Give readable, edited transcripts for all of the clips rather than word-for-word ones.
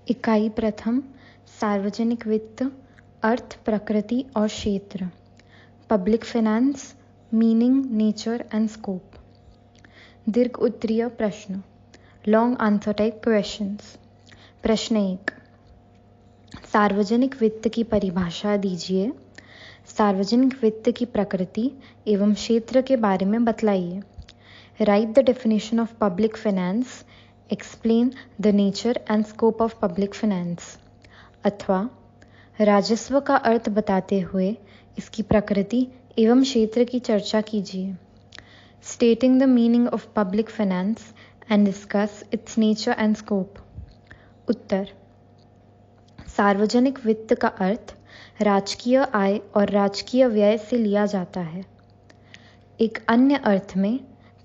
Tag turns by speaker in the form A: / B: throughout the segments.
A: इकाई प्रथम सार्वजनिक वित्त, अर्थ, प्रकृति और क्षेत्र। Public finance, meaning, nature and scope. दीर्घ उत्तरीय प्रश्न, लॉन्ग आंसर टाइप क्वेश्चंस। प्रश्न 1, सार्वजनिक वित्त की परिभाषा दीजिए। सार्वजनिक वित्त की प्रकृति एवं क्षेत्र के बारे में बतलाइए। Write the definition of public finance, explain the nature and scope of public finance. अथवा राजस्व का अर्थ बताते हुए इसकी प्रकृति एवं क्षेत्र की चर्चा कीजिए। Stating the meaning of public finance and discuss its nature and scope. उत्तर, सार्वजनिक वित्त का अर्थ राजकीय आय और राजकीय व्यय से लिया जाता है। एक अन्य अर्थ में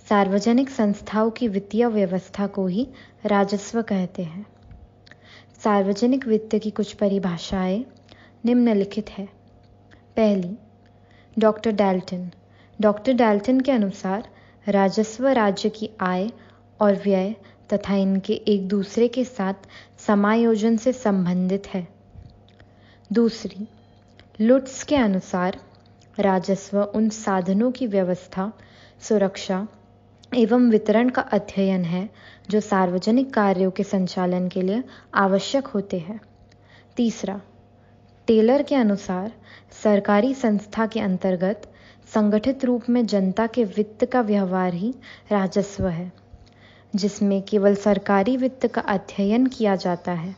A: सार्वजनिक संस्थाओं की वित्तीय व्यवस्था को ही राजस्व कहते हैं। सार्वजनिक वित्त की कुछ परिभाषाएं निम्नलिखित है। पहली, डॉक्टर डैल्टन के अनुसार राजस्व राज्य की आय और व्यय तथा इनके एक दूसरे के साथ समायोजन से संबंधित है। दूसरी, लुट्स के अनुसार राजस्व उन साधनों की व्यवस्था, सुरक्षा एवं वितरण का अध्ययन है जो सार्वजनिक कार्यों के संचालन के लिए आवश्यक होते हैं। तीसरा, टेलर के अनुसार सरकारी संस्था के अंतर्गत संगठित रूप में जनता के वित्त का व्यवहार ही राजस्व है, जिसमें केवल सरकारी वित्त का अध्ययन किया जाता है।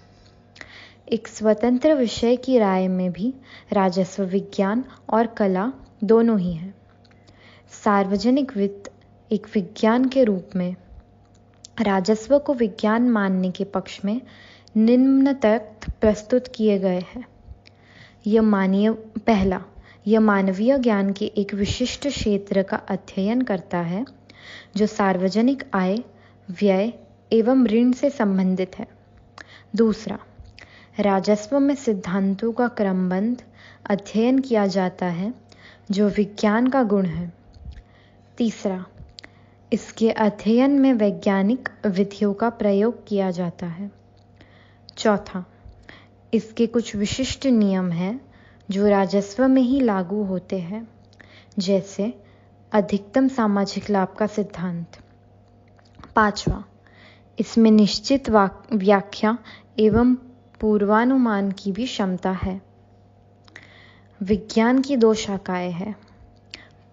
A: एक स्वतंत्र विषय की राय में भी राजस्व विज्ञान और कला दोनों ही है। सार्वजनिक वित्त एक विज्ञान के रूप में राजस्व को विज्ञान मानने के पक्ष में निम्न तथ्य प्रस्तुत किए गए हैं। पहला, यह मानवीय ज्ञान के एक विशिष्ट क्षेत्र का अध्ययन करता है जो सार्वजनिक आय, व्यय एवं ऋण से संबंधित है। दूसरा, राजस्व में सिद्धांतों का क्रमबद्ध अध्ययन किया जाता है जो विज्ञान का गुण है। तीसरा, इसके अध्ययन में वैज्ञानिक विधियों का प्रयोग किया जाता है। चौथा, इसके कुछ विशिष्ट नियम हैं जो राजस्व में ही लागू होते हैं, जैसे अधिकतम सामाजिक लाभ का सिद्धांत। पांचवा, इसमें निश्चित व्याख्या एवं पूर्वानुमान की भी क्षमता है। विज्ञान की दो शाखाएं हैं।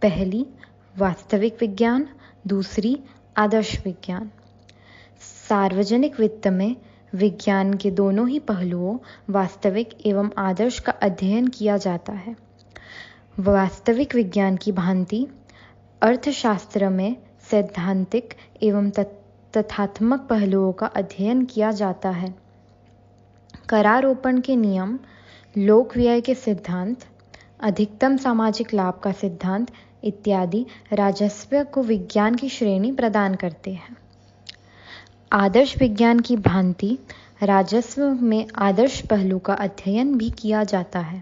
A: पहली, वास्तविक विज्ञान, दूसरी आदर्श विज्ञान। सार्वजनिक वित्त में विज्ञान के दोनों ही पहलुओं, वास्तविक एवं आदर्श का अध्ययन किया जाता है। वास्तविक विज्ञान की भांति अर्थशास्त्र में सैद्धांतिक एवं तथ्यात्मक पहलुओं का अध्ययन किया जाता है। करारोपण के नियम, लोक व्यय के सिद्धांत, अधिकतम सामाजिक लाभ का सिद्धांत इत्यादि राजस्व को विज्ञान की श्रेणी प्रदान करते हैं। आदर्श विज्ञान की भांति राजस्व में आदर्श पहलू का अध्ययन भी किया जाता है,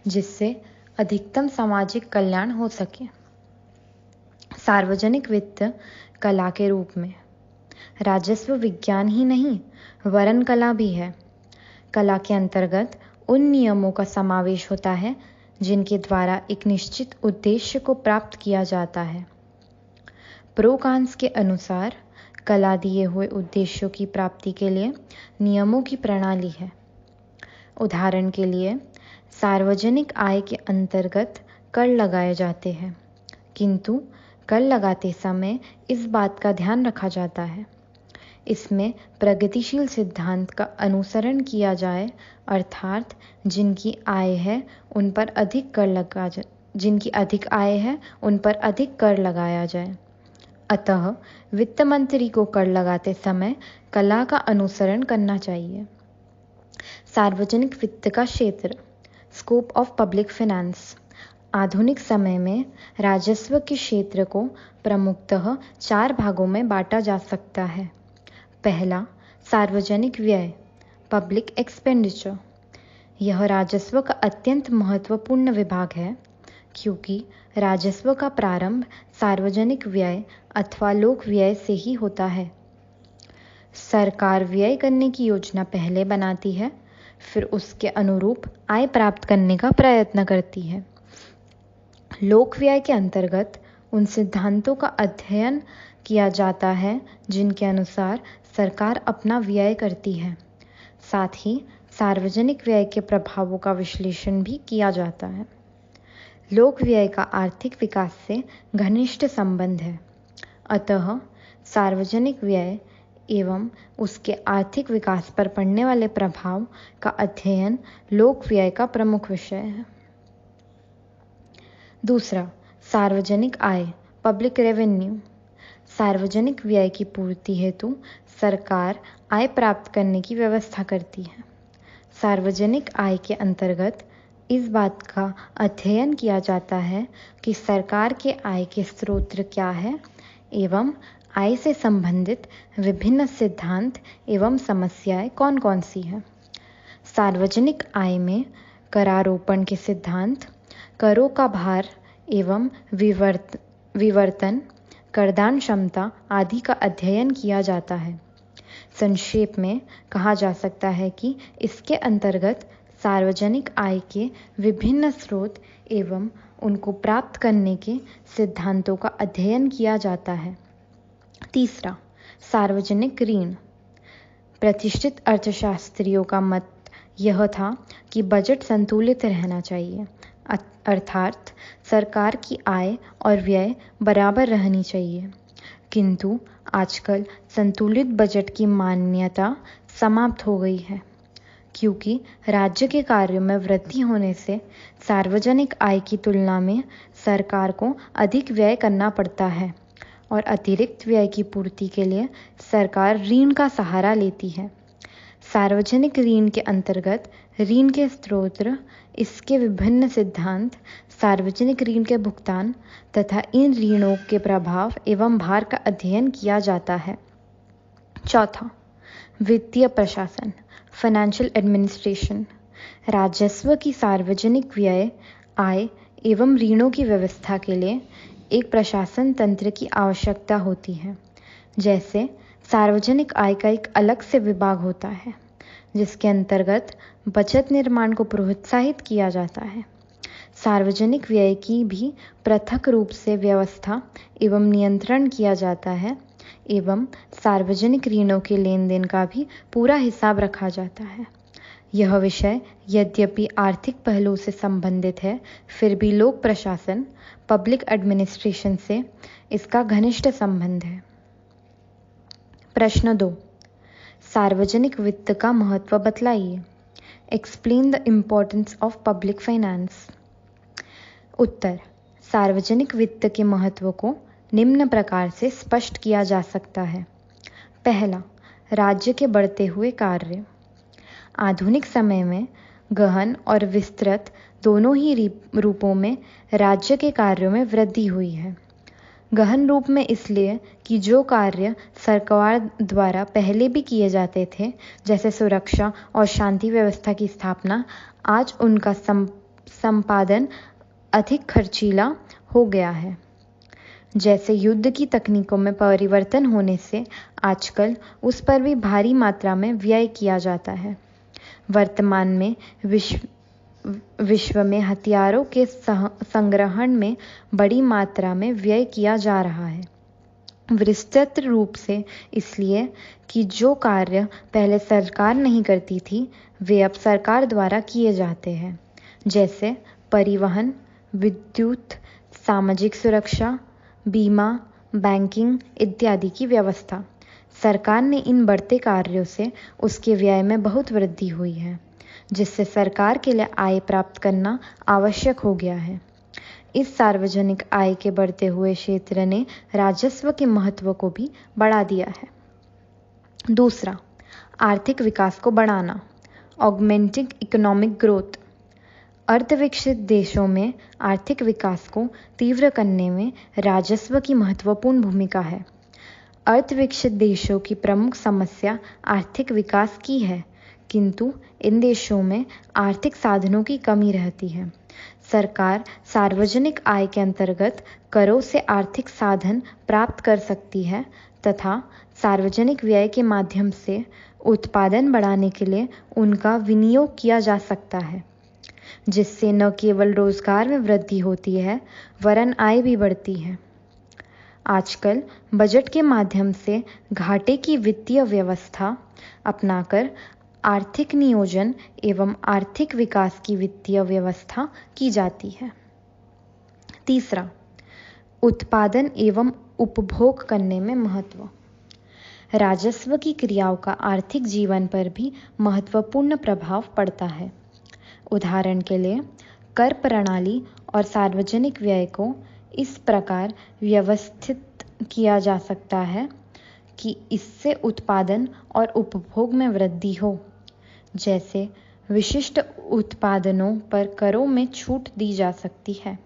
A: जिससे अधिकतम सामाजिक कल्याण हो सके। सार्वजनिक वित्त कला के रूप में राजस्व विज्ञान ही नहीं वरन कला भी है। कला के अंतर्गत उन नियमों का समावेश होता है जिनके द्वारा एक निश्चित उद्देश्य को प्राप्त किया जाता है। प्रोकांस के अनुसार कला दिए हुए उद्देश्यों की प्राप्ति के लिए नियमों की प्रणाली है। उदाहरण के लिए, सार्वजनिक आय के अंतर्गत कर लगाए जाते हैं, किंतु कर लगाते समय इस बात का ध्यान रखा जाता है इसमें प्रगतिशील सिद्धांत का अनुसरण किया जाए, अर्थात जिनकी आय है उन पर अधिक कर लगाया जाए। अतः वित्त मंत्री को कर लगाते समय कला का अनुसरण करना चाहिए। सार्वजनिक वित्त का क्षेत्र, स्कोप ऑफ पब्लिक फाइनेंस। आधुनिक समय में राजस्व के क्षेत्र को प्रमुखतः 4 भागों में बांटा जा सकता है। पहला, सार्वजनिक व्यय, पब्लिक एक्सपेंडिचर। यह राजस्व का अत्यंत महत्वपूर्ण विभाग है, क्योंकि राजस्व का प्रारंभ सार्वजनिक व्यय अथवा लोक व्यय से ही होता है। सरकार व्यय करने की योजना पहले बनाती है, फिर उसके अनुरूप आय प्राप्त करने का प्रयत्न करती है। लोक व्यय के अंतर्गत उन सिद्धांतों का अध्ययन किया जाता है जिनके अनुसार सरकार अपना व्यय करती है। साथ ही सार्वजनिक व्यय के प्रभावों का विश्लेषण भी किया जाता है। लोक व्यय का आर्थिक विकास से घनिष्ठ संबंध है, अतः सार्वजनिक व्यय एवं उसके आर्थिक विकास पर पड़ने वाले प्रभाव का अध्ययन लोक व्यय का प्रमुख विषय है। दूसरा, सार्वजनिक आय, पब्लिक रेवेन्यू। सार्वजनिक व्यय की पूर्ति हेतु सरकार आय प्राप्त करने की व्यवस्था करती है। सार्वजनिक आय के अंतर्गत इस बात का अध्ययन किया जाता है कि सरकार के आय के स्रोत क्या है एवं आय से संबंधित विभिन्न सिद्धांत एवं समस्याएं कौन कौन सी हैं। सार्वजनिक आय में करारोपण के सिद्धांत, करों का भार एवं विवर्तन, करदान क्षमता आदि का अध्ययन किया जाता है। संक्षेप में कहा जा सकता है कि इसके अंतर्गत सार्वजनिक आय के विभिन्न स्रोत एवं उनको प्राप्त करने के सिद्धांतों का अध्ययन किया जाता है। तीसरा, सार्वजनिक ऋण। प्रतिष्ठित अर्थशास्त्रियों का मत यह था कि बजट संतुलित रहना चाहिए, अर्थात सरकार की आय और व्यय बराबर रहनी चाहिए। किंतु आजकल संतुलित बजट की मान्यता समाप्त हो गई है, क्योंकि राज्य के कार्यों में वृद्धि होने से सार्वजनिक आय की तुलना में सरकार को अधिक व्यय करना पड़ता है और अतिरिक्त व्यय की पूर्ति के लिए सरकार ऋण का सहारा लेती है। सार्वजनिक ऋण के अंतर्गत ऋण के स्रोत, इसके विभिन्न सिद्धांत, सार्वजनिक ऋण के भुगतान तथा इन ऋणों के प्रभाव एवं भार का अध्ययन किया जाता है। चौथा, वित्तीय प्रशासन, फाइनेंशियल एडमिनिस्ट्रेशन। राजस्व की सार्वजनिक व्यय, आय एवं ऋणों की व्यवस्था के लिए एक प्रशासन तंत्र की आवश्यकता होती है। जैसे सार्वजनिक आय का एक अलग से विभाग होता है जिसके अंतर्गत बचत निर्माण को प्रोत्साहित किया जाता है। सार्वजनिक व्यय की भी पृथक रूप से व्यवस्था एवं नियंत्रण किया जाता है एवं सार्वजनिक ऋणों के लेन देन का भी पूरा हिसाब रखा जाता है। यह विषय यद्यपि आर्थिक पहलू से संबंधित है, फिर भी लोक प्रशासन, पब्लिक एडमिनिस्ट्रेशन से इसका घनिष्ठ संबंध है। प्रश्न 2, सार्वजनिक वित्त का महत्व बतलाइए। Explain the importance of public finance. उत्तर, सार्वजनिक वित्त के महत्व को निम्न प्रकार से स्पष्ट किया जा सकता है। पहला, राज्य के बढ़ते हुए कार्य। आधुनिक समय में गहन और विस्तृत दोनों ही रूपों में राज्य के कार्यों में वृद्धि हुई है। गहन रूप में इसलिए कि जो कार्य सरकार द्वारा पहले भी किए जाते थे, जैसे सुरक्षा और शांति व्यवस्था की स्थापना, आज उनका संपादन अधिक खर्चीला हो गया है। जैसे युद्ध की तकनीकों में परिवर्तन होने से आजकल उस पर भी भारी मात्रा में व्यय किया जाता है। वर्तमान में विश्व में हथियारों के संग्रहण में बड़ी मात्रा में व्यय किया जा रहा है। विस्तृत रूप से इसलिए कि जो कार्य पहले सरकार नहीं करती थी, वे अब सरकार द्वारा किए जाते हैं, जैसे परिवहन, विद्युत, सामाजिक सुरक्षा, बीमा, बैंकिंग इत्यादि की व्यवस्था। सरकार ने इन बढ़ते कार्यों से उसके व्यय में बहुत वृद्धि हुई है, जिससे सरकार के लिए आय प्राप्त करना आवश्यक हो गया है। इस सार्वजनिक आय के बढ़ते हुए क्षेत्र ने राजस्व के महत्व को भी बढ़ा दिया है। दूसरा, आर्थिक विकास को बढ़ाना, ऑगमेंटिंग इकोनॉमिक ग्रोथ। अर्धविकसित देशों में आर्थिक विकास को तीव्र करने में राजस्व की महत्वपूर्ण भूमिका है। अर्धविकसित देशों की प्रमुख समस्या आर्थिक विकास की है, किंतु इन देशों में आर्थिक साधनों की कमी रहती है। सरकार सार्वजनिक आय के अंतर्गत करों से आर्थिक साधन प्राप्त कर सकती है तथा सार्वजनिक व्यय के माध्यम से उत्पादन बढ़ाने के लिए उनका विनियोग किया जा सकता है, जिससे न केवल रोजगार में वृद्धि होती है वरन आय भी बढ़ती है। आजकल बजट के माध्यम से घाटे की वित्तीय व्यवस्था अपनाकर आर्थिक नियोजन एवं आर्थिक विकास की वित्तीय व्यवस्था की जाती है। तीसरा, उत्पादन एवं उपभोग करने में महत्व। राजस्व की क्रियाओं का आर्थिक जीवन पर भी महत्वपूर्ण प्रभाव पड़ता है। उदाहरण के लिए, कर प्रणाली और सार्वजनिक व्यय को इस प्रकार व्यवस्थित किया जा सकता है कि इससे उत्पादन और उपभोग में वृद्धि हो। जैसे विशिष्ट उत्पादनों पर करों में छूट दी जा सकती है।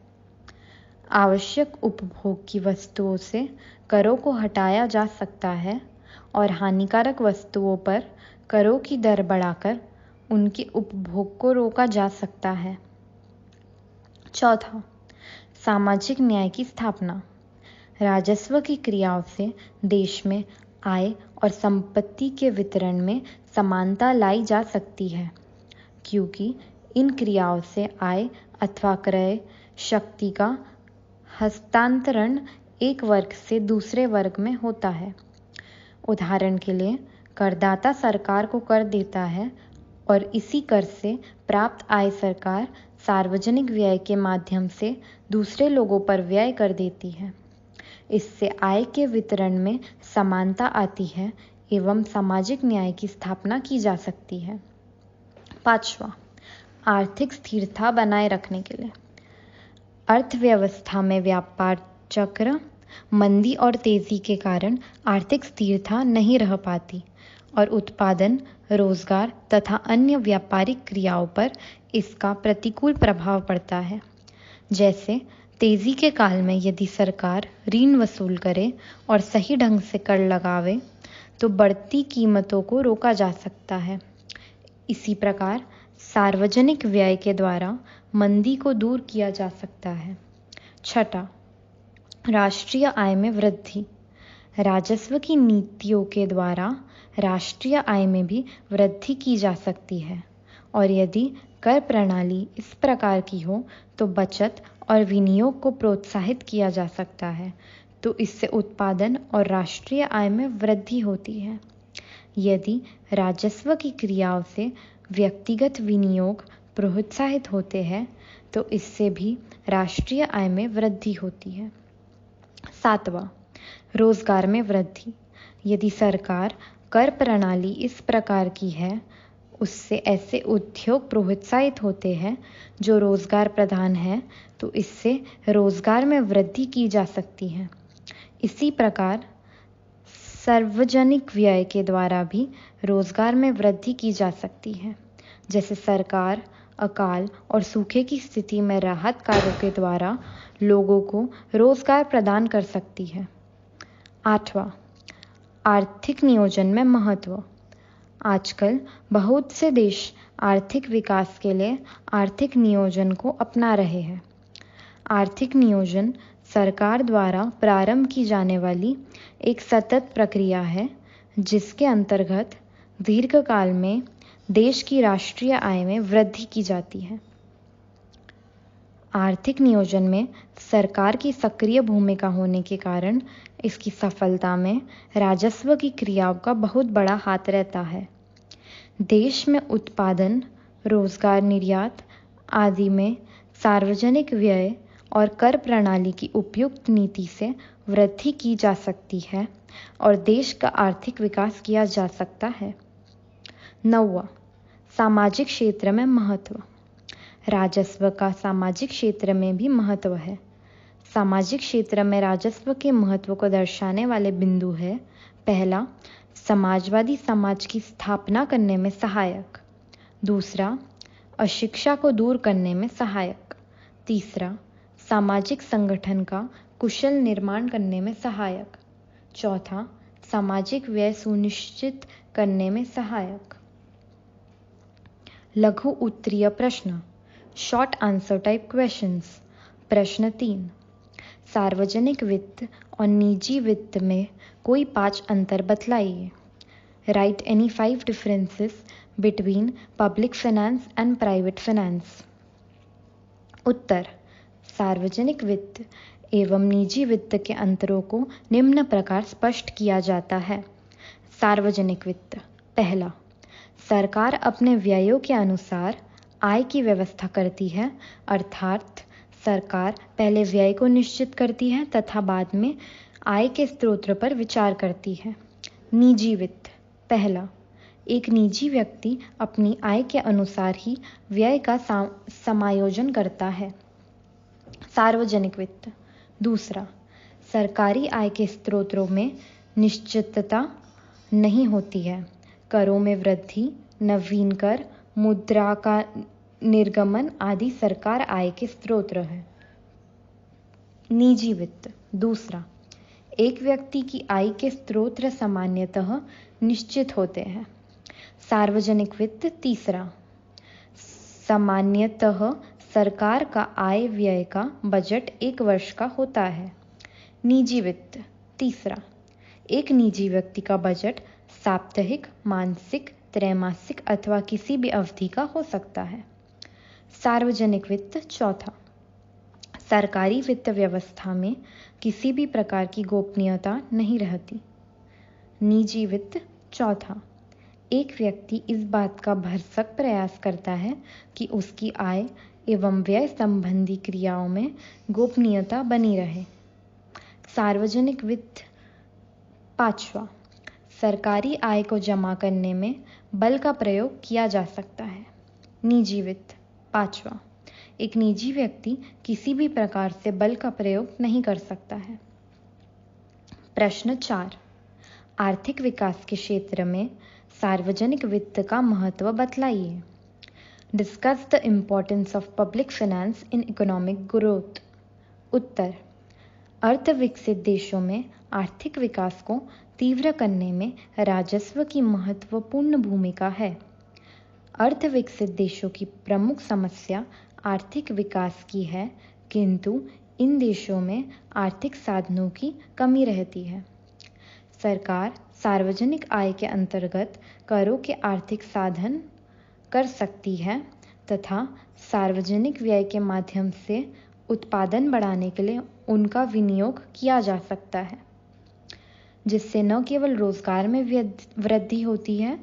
A: आवश्यक उपभोग की वस्तुओं से करों को हटाया जा सकता है और हानिकारक वस्तुओं पर करों की दर बढ़ाकर उनके उपभोग को रोका जा सकता है। चौथा, सामाजिक न्याय की स्थापना। राजस्व की क्रियाओं से देश में आय और संपत्ति के वितरण में समानता लाई जा सकती है, क्योंकि इन क्रियाओं से आय अथवा क्रय शक्ति का हस्तांतरण एक वर्ग से दूसरे वर्ग में होता है। उदाहरण के लिए, करदाता सरकार को कर देता है और इसी कर से प्राप्त आय सरकार सार्वजनिक व्यय के माध्यम से दूसरे लोगों पर व्यय कर देती है। इससे आय के वितरण में समानता आती है एवं सामाजिक न्याय की स्थापना की जा सकती है। पांचवा, आर्थिक स्थिरता बनाए रखने के लिए। अर्थव्यवस्था में व्यापार चक्र, मंदी और तेजी के कारण आर्थिक स्थिरता नहीं रह पाती और उत्पादन, रोजगार तथा अन्य व्यापारिक क्रियाओं पर इसका प्रतिकूल प्रभाव पड़ता है। जैसे तेजी के काल में यदि सरकार ऋण वसूल करे और सही ढंग से कर लगावे तो बढ़ती कीमतों को रोका जा सकता है। इसी प्रकार सार्वजनिक व्यय के द्वारा मंदी को दूर किया जा सकता है। छठा, राष्ट्रीय आय में वृद्धि। राजस्व की नीतियों के द्वारा राष्ट्रीय आय में भी वृद्धि की जा सकती है और यदि कर प्रणाली इस प्रकार की हो तो बचत और विनियोग को प्रोत्साहित किया जा सकता है, तो इससे उत्पादन और राष्ट्रीय आय में वृद्धि होती है। यदि राजस्व की क्रियाओं से व्यक्तिगत विनियोग प्रोत्साहित होते हैं तो इससे भी राष्ट्रीय आय में वृद्धि होती है। सातवां, रोजगार में वृद्धि। यदि सरकार कर प्रणाली इस प्रकार की है, उससे ऐसे उद्योग प्रोत्साहित होते हैं जो रोजगार प्रदान है, तो इससे रोजगार में वृद्धि की जा सकती है। इसी प्रकार सार्वजनिक व्यय के द्वारा भी रोजगार में वृद्धि की जा सकती है। जैसे सरकार अकाल और सूखे की स्थिति में राहत कार्यों के द्वारा लोगों को रोजगार प्रदान कर सकती है। आठवां, आर्थिक नियोजन में महत्व। आजकल बहुत से देश आर्थिक विकास के लिए आर्थिक नियोजन को अपना रहे हैं। आर्थिक नियोजन सरकार द्वारा प्रारंभ की जाने वाली एक सतत प्रक्रिया है, जिसके अंतर्गत दीर्घकाल में देश की राष्ट्रीय आय में वृद्धि की जाती है। आर्थिक नियोजन में सरकार की सक्रिय भूमिका होने के कारण इसकी सफलता में राजस्व की क्रियाओं का बहुत बड़ा हाथ रहता है। देश में उत्पादन, रोजगार, निर्यात आदि में सार्वजनिक व्यय और कर प्रणाली की उपयुक्त नीति से वृद्धि की जा सकती है और देश का आर्थिक विकास किया जा सकता है। नौवां, सामाजिक क्षेत्र में महत्व। राजस्व का सामाजिक क्षेत्र में भी महत्व है। सामाजिक क्षेत्र में राजस्व के महत्व को दर्शाने वाले बिंदु है: पहला, समाजवादी समाज की स्थापना करने में सहायक। दूसरा, अशिक्षा को दूर करने में सहायक। तीसरा, सामाजिक संगठन का कुशल निर्माण करने में सहायक। चौथा, सामाजिक व्यय सुनिश्चित करने में सहायक। लघु उत्तरीय प्रश्न, शॉर्ट आंसर टाइप क्वेश्चंस। प्रश्न 3, सार्वजनिक वित्त और निजी वित्त में कोई 5 अंतर बतलाइए। Write any 5 differences between public finance and private finance. उत्तर: सार्वजनिक वित्त एवं निजी वित्त के अंतरों को निम्न प्रकार स्पष्ट किया जाता है। सार्वजनिक वित्त: पहला, सरकार अपने व्ययों के अनुसार आय की व्यवस्था करती है, अर्थात सरकार पहले व्यय को निश्चित करती है तथा बाद में आय के स्रोत पर विचार करती है। निजी वित्त: पहला, एक निजी व्यक्ति अपनी आय के अनुसार ही व्यय का समायोजन करता है। सार्वजनिक वित्त: दूसरा, सरकारी आय के स्रोतों में निश्चितता नहीं होती है। करों में वृद्धि, नवीन कर, मुद्रा का निर्गमन आदि सरकार आय के स्रोत हैं। निजी वित्त: दूसरा, एक व्यक्ति की आय के स्रोत सामान्यतः निश्चित होते हैं। सार्वजनिक वित्त: तीसरा, सामान्यतः सरकार का आय व्यय का बजट 1 वर्ष का होता है। निजी वित्त: तीसरा, एक निजी व्यक्ति का बजट साप्ताहिक, मासिक, त्रैमासिक अथवा किसी भी अवधि का हो सकता है। सार्वजनिक वित्त: चौथा, सरकारी वित्त व्यवस्था में किसी भी प्रकार की गोपनीयता नहीं रहती। निजी वित्त: चौथा, एक व्यक्ति इस बात का भरसक प्रयास करता है कि उसकी आय एवं व्यय संबंधी क्रियाओं में गोपनीयता बनी रहे। सार्वजनिक वित्त: पांचवा, सरकारी आय को जमा करने में बल का प्रयोग किया जा सकता है। निजी वित्त: पांचवा, एक निजी व्यक्ति किसी भी प्रकार से बल का प्रयोग नहीं कर सकता है। प्रश्न 4, आर्थिक विकास के क्षेत्र में सार्वजनिक वित्त का महत्व बतलाइए। Discuss the importance of public finance in economic growth. उत्तर: अर्थ विकसित देशों में आर्थिक विकास को तीव्र करने में राजस्व की महत्वपूर्ण भूमिका है। अर्थ विकसित देशों की प्रमुख समस्या आर्थिक विकास की है, किंतु इन देशों में आर्थिक साधनों की कमी रहती है। सरकार सार्वजनिक आय के अंतर्गत करों के आर्थिक साधन कर सकती है तथा सार्वजनिक व्यय के माध्यम से उत्पादन बढ़ाने के लिए उनका विनियोग किया जा सकता है, जिससे न केवल रोजगार में वृद्धि होती है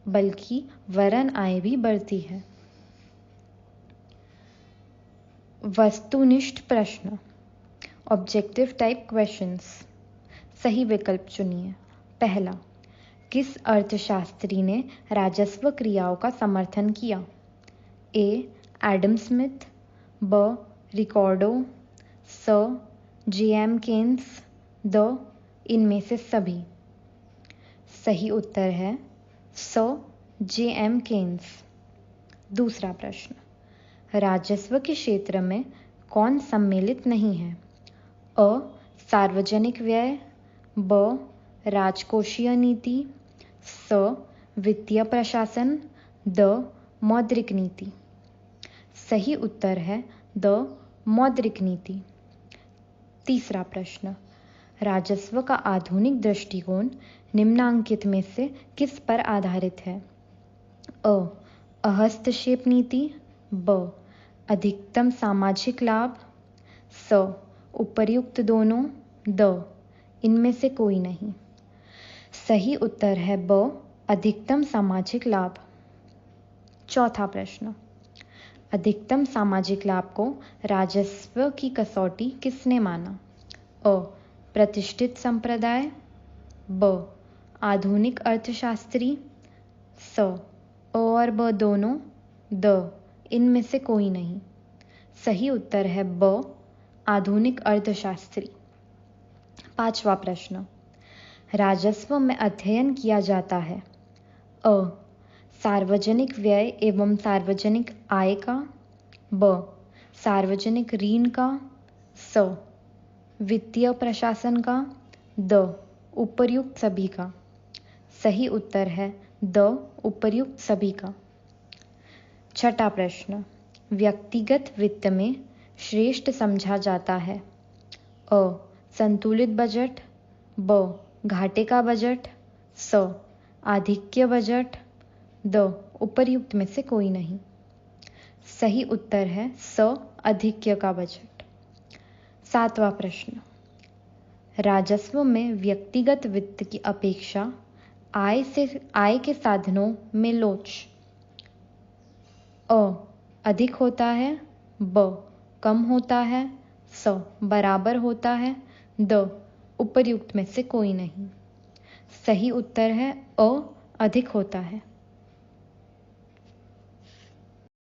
A: बल्कि वरन आय भी बढ़ती है। वस्तुनिष्ठ प्रश्न, ऑब्जेक्टिव टाइप क्वेश्चंस। सही विकल्प चुनिए। पहला, किस अर्थशास्त्री ने राजस्व क्रियाओं का समर्थन किया? ए. एडम स्मिथ, ब. रिकार्डो, स. जे.एम. केन्स, द. इनमें से सभी। सही उत्तर है स. जे.एम. केन्स। दूसरा प्रश्न, राजस्व के क्षेत्र में कौन सम्मिलित नहीं है? अ. सार्वजनिक व्यय, ब. राजकोषीय नीति, स. वित्तीय प्रशासन, द. मौद्रिक नीति। सही उत्तर है द. मौद्रिक नीति। तीसरा प्रश्न, राजस्व का आधुनिक दृष्टिकोण निम्नांकित में से किस पर आधारित है? अ. हस्तक्षेप नीति, ब. अधिकतम सामाजिक लाभ, स. उपर्युक्त दोनों, द. इनमें से कोई नहीं। सही उत्तर है ब. अधिकतम सामाजिक लाभ। चौथा प्रश्न, अधिकतम सामाजिक लाभ को राजस्व की कसौटी किसने माना? अ. प्रतिष्ठित संप्रदाय, ब. आधुनिक अर्थशास्त्री, स. अ और ब दोनों, द. इनमें से कोई नहीं। सही उत्तर है ब. आधुनिक अर्थशास्त्री। पांचवा प्रश्न, राजस्व में अध्ययन किया जाता है? अ. सार्वजनिक व्यय एवं सार्वजनिक आय का, ब. सार्वजनिक ऋण का, स. वित्तीय प्रशासन का, द. उपर्युक्त सभी का। सही उत्तर है द. उपर्युक्त सभी का। छठा प्रश्न, व्यक्तिगत वित्त में श्रेष्ठ समझा जाता है? अ. संतुलित बजट, ब घाटे का बजट, स आधिक्य बजट, द उपर्युक्त में से कोई नहीं। सही उत्तर है स आधिक्य का बजट। 7वां प्रश्न, राजस्व में व्यक्तिगत वित्त की अपेक्षा आय के साधनों में लोच अ अधिक होता है, ब कम होता है, स बराबर होता है, द उपर्युक्त में से कोई नहीं। सही उत्तर है अ अधिक होता है।